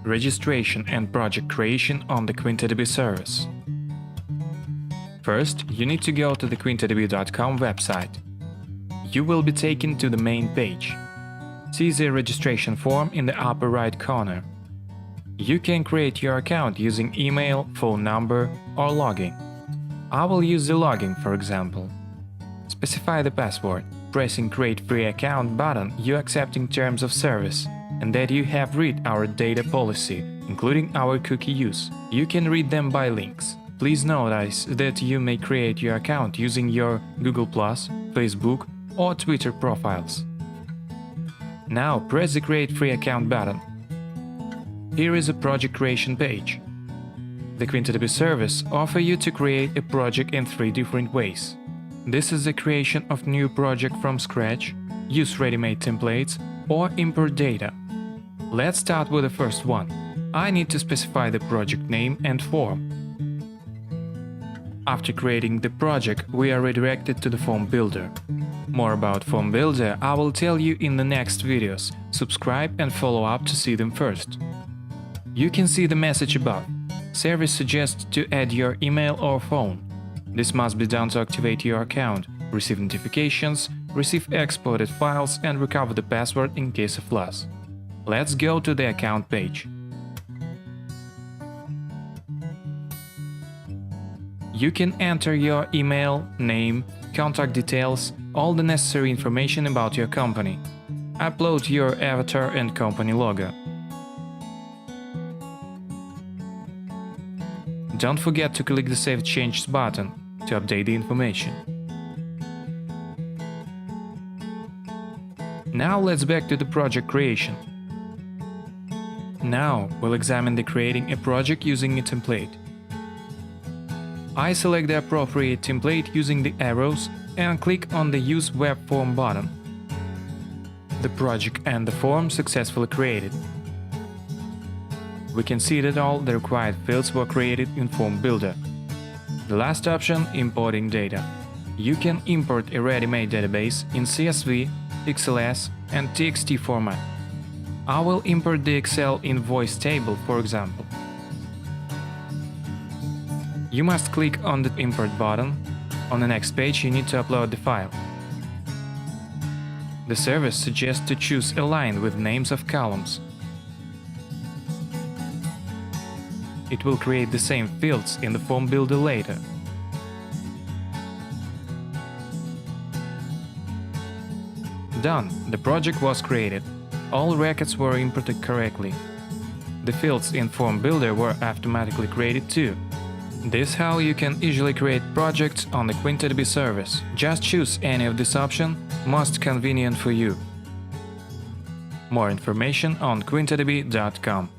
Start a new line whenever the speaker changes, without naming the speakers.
Registration and project creation on the QuintaDB service. First, you need to go to the QuintaDB.com website. You will be taken to the main page. See the registration form in the upper right corner. You can create your account using email, phone number, or login. I will use the login, for example. Specify the password. Pressing Create Free Account button, you accepting terms of service, and that you have read our data policy, including our cookie use. You can read them by links. Please notice that you may create your account using your Google+, Facebook, or Twitter profiles. Now press the Create Free Account button. Here is a project creation page. The QuintaDB service offers you to create a project in 3 different ways. This is the creation of new project from scratch, use ready-made templates, or import data. Let's start with the first one. I need to specify the project name and form. After creating the project, we are redirected to the form builder. More about form builder I will tell you in the next videos. Subscribe and follow up to see them first. You can see the message above. Service suggests to add your email or phone. This must be done to activate your account, receive notifications, receive exported files and recover the password in case of loss. Let's go to the account page. You can enter your email, name, contact details, all the necessary information about your company. Upload your avatar and company logo. Don't forget to click the Save Changes button to update the information. Now let's back to the project creation. Now we'll examine the creating a project using a template. I select the appropriate template using the arrows and click on the Use Web Form button. The project and the form successfully created. We can see that all the required fields were created in Form Builder. The last option, importing data. You can import a ready-made database in CSV, XLS and TXT format. I will import the Excel invoice table, for example. You must click on the Import button. On the next page you need to upload the file. The service suggests to choose a line with names of columns. It will create the same fields in the form builder later. Done, the project was created. All records were imported correctly. The fields in form builder were automatically created too. This is how you can easily create projects on the QuintaDB service. Just choose any of this option, most convenient for you. More information on QuintaDB.com.